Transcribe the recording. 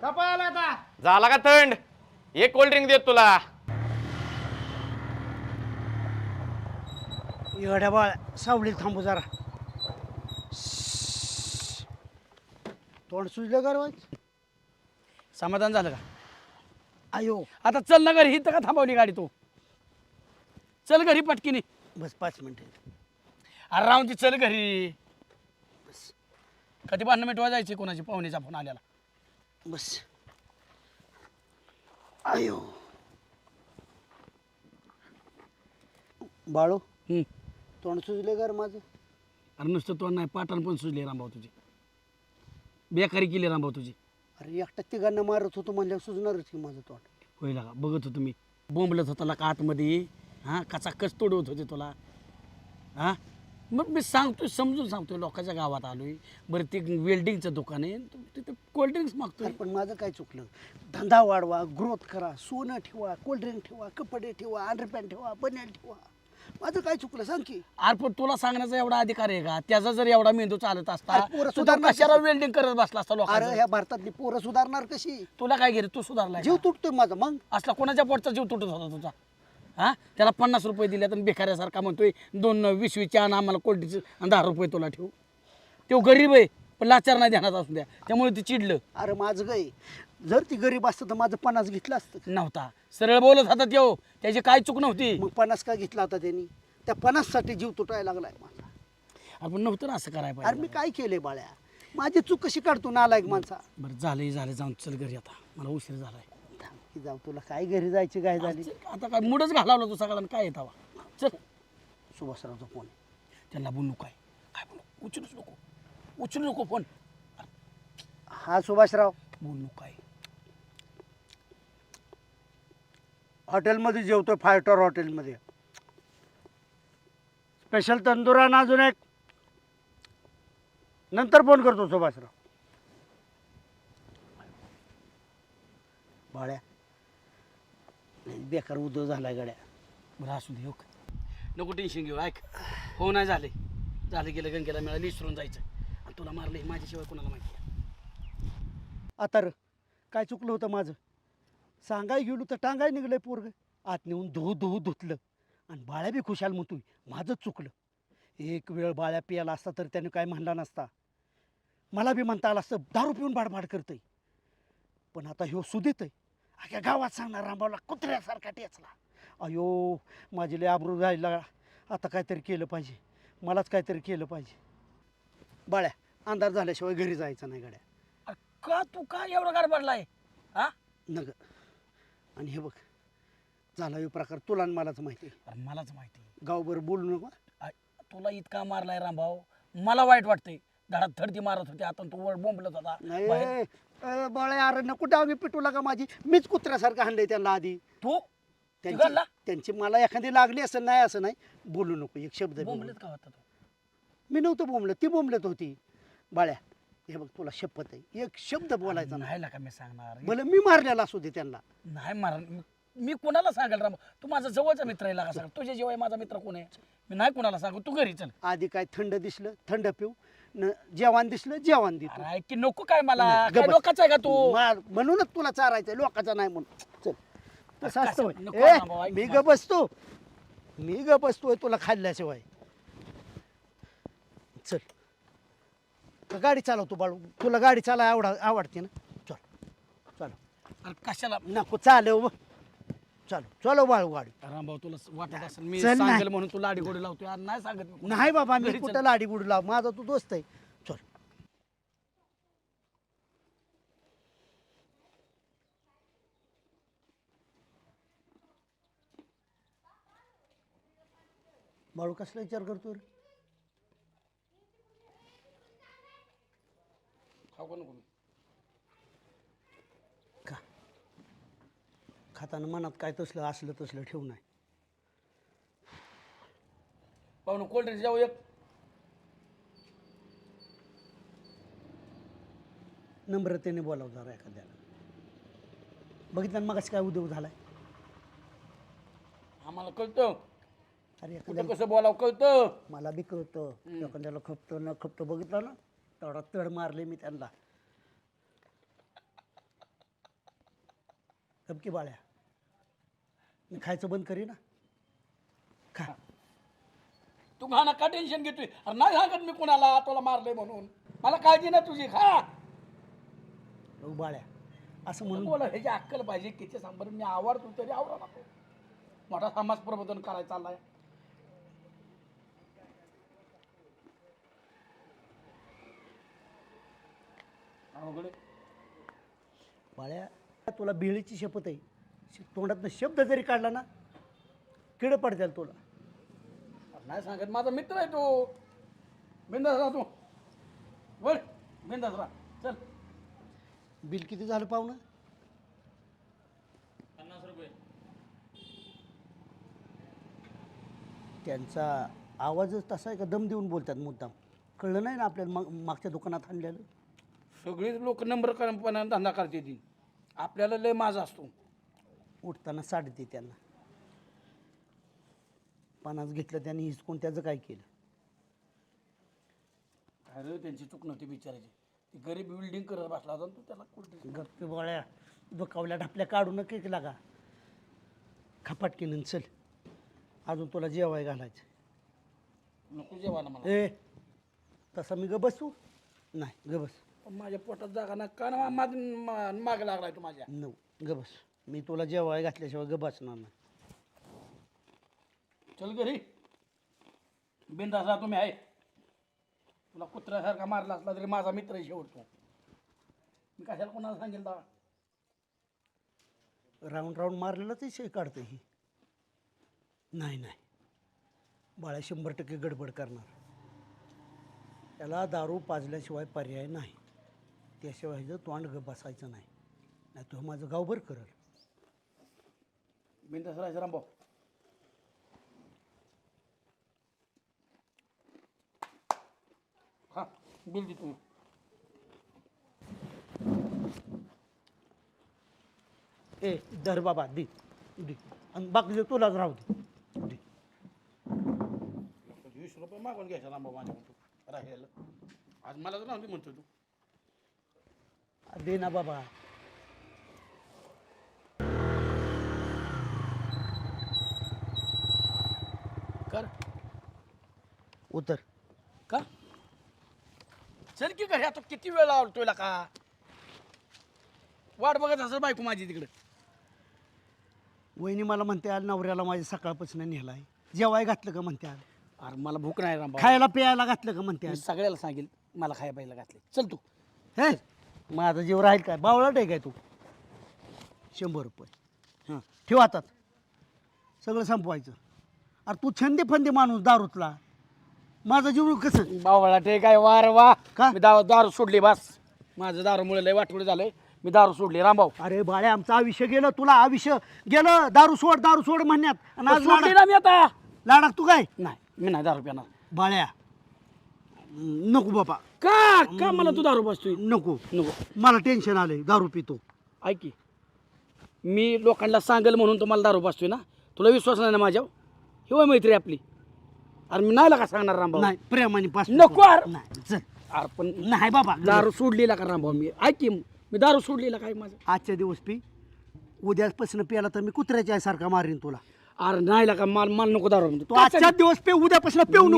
कपाळाला आता झाला का थंड एक कोल्ड ड्रिंक देत तुला. एवढ्या बाळ सावलीत थांबू जरा. तोंड सुजलं का रे? समाधान झालं का? आयो आता चल ना घरी. इथं का थांबवली गाडी तू? चल घरी पटकीने. बस 5 मिनिटं. अरे राहून ती चल घरी. कधी भांडणं मिटवा जायची कोणाची पाहुणेचा फोन आलेला. बस. आयो बाळू तोंड सुजले का रे माझं? अरे नुसतं तोंड नाही पाटण पण सुजले रामभाऊ तुझी. बेकारी केली रामभाऊ तुझी. अरे एकटा तिघांना मारत होतो म्हणल्यावर सुजणारच की माझं तोंड. होईल का? बघत होतो मी. बोंबलत होता का आतमध्ये. हां कचा कच तोडवत होते तुला. हां मग मी सांगतोय समजून सांगतोय लोकांच्या गावात आलोय. बरं ते वेल्डिंगचं दुकान आहे तिथं कोल्ड्रिंक्स मागतोय. अरे पण माझं काय चुकलं? धंदा वाढवा, ग्रोथ करा, सोनं ठेवा, कोल्ड्रिंक ठेवा, कपडे ठेवा, अंडरपॅन्ट ठेवा, बनियान ठेवा. माझं काय चुकलं सांग की? अरे पण तुला सांगण्याचा एवढा अधिकार आहे का? त्याचा जर एवढा मेंदू चालत असता अरे पोरं तू तर सुधारणार कशाला कसं? वेल्डिंग करत बसला असता अरे लोकांना. ह्या भारतातली पोरं सुधारणार कशी? तुला काय गेलं? तू सुधारलाय जीव का? तुटतोय माझा. मग असला कोणाच्या पोटचा जीव तुटत होता तुझा? हां त्याला 50 रुपये दिले तर बेकाऱ्यासारखा म्हणतोय 2 20 आण आम्हाला कोल्ड्रिंक्स आणि 10 रुपये तुला ठेवू. तो गरीब आहे पण लाचार नाही ध्यानात असू द्या. त्यामुळे ती चिडलं. अरे माझं गय जर ती गरीब असतं तर माझं 50 घेतलं असतं. नव्हता सरळ बोलत होता त्यो. त्याची काय चूक नव्हती. मग 50 का घेतला होता त्यांनी? त्या 50 साठी जीव तुटायला लागलाय माझा. आपण नव्हतं ना असं करायला अरे पाहिजे. मी काय केलंय बाळ्या? माझी चूक कशी काढतो नालायक माणसा? बरं झालं जाऊन चल घरी आता. मला उशीर झालाय. थांब की जाऊ. तुला काय घरी जायची काय झाली? आता काय मूडच घालावला तू सगळ्यांना. काय येतावा चल. सुभाषरावचा फोन. त्यांना बोलू काय काय बोलू? उचलू नको फोन. हा सुभाषराव, बोलू काय? हॉटेलमध्ये जेवतोय 5 स्टार हॉटेलमध्ये. स्पेशल तंदूर आणि अजून एक. नंतर फोन करतो सुभाषराव. बाळ्या लय बेकार उदो झालाय गड्या. बरं असू दे. नको टेन्शन घेऊ. ऐक हो नाही झाले गेलं गंगेला मिळालं विसरून जायचं. आणि तुला मारलं हे माझ्याशिवाय कोणाला माहिती आहे? आता र काय चुकलं होतं माझं? सांगाय गेलो तर टांगाय निघलंय पोरग. आत नेऊन धुतलं आणि बाळ्या बी खुशाल म्हणतोय माझंच चुकलं. एक वेळ बाळ्या पियाला असता तर त्याने काय म्हणला नसता. मला बी म्हणता आलं असतं दारू पिऊन बाडबाड करतंय. पण आता ह्यो सुदित आहे. अख्या गावात सांगणार रामभाऊला कुत्र्यासारखा टेचला. अयो माझी लय आबरू जायला. आता काहीतरी केलं पाहिजे. मलाच काहीतरी केलं पाहिजे. बाळ्या अंधार झाल्याशिवाय घरी जायचं नाही गड्या. अरे का तू का एवढा गडबडलाय? हा नग. आणि हे बघ झाला हे प्रकार तुला आणि मलाच माहिती आहे. अरे मलाच माहिती. गावभर बोलू नको. तुला इतका मारलाय रामभाऊ. मला वाईट वाटतंय. धडात थडती मारत होती आता तू वर बोंबलत होता. नाही बाळ्या अरे नको डावी पिटू लागा माझी. मीच कुत्र्यासारखं हाणलंय त्यांना आधी. तू त्यांची त्यांची मला एखादी लागली असं नाही असं नाही. बोलू नको एक शब्द बी बोंबलत बोलू. का होता तू? मी नव्हतं बोंबलत ती बोंबलत होती. बाळ्या हे बघ तुला शपथ आहे एक शब्द बोलायचा नाही. नाही का मी सांगणार. भले मी मारलेला असू दे त्यांना. नाही मार. मी कोणाला सांगेल राम? तू माझा जवळचा मित्र आहे का? सांग तुझ्या जेव्हा माझा मित्र कोण आहे? मी नाही कोणाला सांगू. तू घरी चल. आधी काय थंड दिसलं थंड पिऊ न जेवण दिसलं जेवण देतो. अरे की नको काय मला नाही, काय गबस. लोकांचा आहे का तू? म्हणूनच तुला चारायचंय लोकांचा नाही म्हणून. चल तसं असतं होय. नको रामभाऊ, ऐक मी माझं. ग बसतो. मी ग बसतोय तुला खाल्ल्याशिवाय. चल का गाडी चालवतो बाळू? तुला गाडी चालाय आवडते ना? चल चल. अरे कशाला नको चालव. चालू चलो बाळू गाडी. रामभाऊ तुला वाटत असेल मी चल ना. सांगेल म्हणून तू लाडी गोडी लावतोय. अरे नाही सांगत मी. नाही बाबा मी घरी कुठं चल. लाडी गुडी लाव. माझा तू दोस्त आहे. चल. बाळू कसला विचार करतो रे? खाऊ का नको? का खाताना मनात काय तसलं असलं तसलं ठेवू नाही. पाहुणं कोल्ड्रिंक्स जाऊ एक. नम्रतेने बोलाव जरा एखाद्याला. बघितलं ना मगाशी काय उद्योग झालाय. आम्हाला कळतं अरे कुठं एखाद्याला कसं बोलावं कळतं. मला बी कळतं. एखाद्याला खपतं न खपतं बघितलं ना तेवढा तड मारले मी त्यांना. धमकी बाळ्या मी खायचं बंद करी ना खा. तू घाणा का टेन्शन घेतोय? अरे नाही सांगत मी कोणाला तुला मारलंय म्हणून. मला काळजी ना तुझी. खा अहो बाळ्या असं म्हणून बोला, ह्याची अक्कल पाहिजे. किती सांबर मी आवडतो तरी आवडा नको. मोठा समाज प्रबोधन करायचा चाललाय. अवघड आहे. बाळ्या तुला बिळीची शपथ आहे. तोंडातनं शब्द जरी काढला ना किड पडतील तुला. अरे नाही सांगत, माझा मित्र आहे तो. बिंदास राहा तू. बोल बिंदास राहा. चल. बिल किती झालं पाहुणं? 50 रुपये. त्यांचा आवाजच तसा आहे का दम देऊन बोलतात मुद्दाम? कळलं नाही ना आपल्याला मागच्या दुकानात आणलेलं. सगळीच लोक नंबर करपणा धंदा करते ती. आपल्याला लय माझा असतो. उठताना साडी दे त्यांना. 50 घेतलं त्यांनी हिसकून त्याचं काय केलं? काय रे, त्यांची चूक नव्हती बिचारायची. ती गरीब बिल्डिंग करत बसला होता तू त्याला कुठे. गप्पे बोळ्या दुखावल्या ढापल्या काढू नका की लागा. खपाटकीनं चल अजून तुला जेवाय घालायचं. नको जेवायला मला. ए तसा मी ग बसू नाही ग बस. पण माझ्या पोटात जागा ना का ना माग लागलाय तू माझ्या. नो ग बस. मी तुला जेवाय घातल्याशिवाय ग बसणार नाही. चल घरी. बिंदास राहा तुम्ही आहे. तुला कुत्र्यासारखा मारला असला तरी माझा मित्र आहे शेवटतो. मी कशाला कोणाला सांगेल दा. राऊंड राऊंड मारलेलाच शे काढतं ही. नाही नाही बाळ्या 100% गडबड करणार. त्याला दारू पाजल्याशिवाय पर्याय नाही. त्याशिवाय जर तोंड ग बसायचं नाही. नाही तो माझं गावभर करल. बिंदास राहायचं रामभाऊ. हा बिल दे तुम्ही. ए धर बाबा दे दे आणि बाकी तुलाच राहू दे दे. 20 रुपये मागून घ्यायचा रामभाऊ माझ्याकडून राहिलेलं. आज मला तर नव्हती म्हणतो तू. दे ना बाबा. कर. उतर. का चल की घरी. आता किती वेळ लावतोय का. वाट बघत असं बायको माझी तिकडे. वहिनी मला म्हणते आज नवऱ्याला माझ्या सकाळपासून नेलाय. जेवाय घातलं का म्हणते आज. अरे मला भूक नाही रामभाऊ. खायला प्यायला घातलं का म्हणते मी आज. सगळ्याला सांगेल मला खाया प्यायला घातले. चल तू. हे माझा जीव राहील काय? बावळा आहे काय तू? 100 रुपये हां ठेव हातात. सगळं संपवायचं. अरे तू छंदे फंदे माणूस दारूतला. माझा जीव कसं? बावळा ते काय वार वा का? मी दारू सोडली बस. माझं दारूमुळे लय वाटोळं झालंय. मी दारू सोडली रामभाऊ. अरे बाळे आमचं आयुष्य गेलं. तुला आयुष्य गेलं दारू सोड म्हणण्यात. आणि आज सोडली ना मी आता. लाडाक तू काय? नाही मी नाही दारू पिणार. बाळ्या नको बाबा. का का मला तू दारू बसतोय. नको नको. मला टेन्शन आलंय. दारू पितो. ऐक की मी लोकांना सांगेल म्हणून तुम्हाला दारू बसतोय ना. तुला विश्वास नाही ना माझ्यावर. ही वय मैत्री आपली. अरे मी नाही का सांगणार रामभाऊ. नाही प्रेमाने पास नको अरे. नाही चल. अरे पण नाही बाबा दारू सोडलेला का रामभाऊ मी. ऐक की मी दारू सोडलेला काय माझं. आजच्या दिवस पी. उद्यापासून प्याला तर मी कुत्र्याच्या सारखा मारीन तुला. अरे नाही का मला नको दारू. तू आजच्या दिवस पे उद्यापासून पिऊ नको.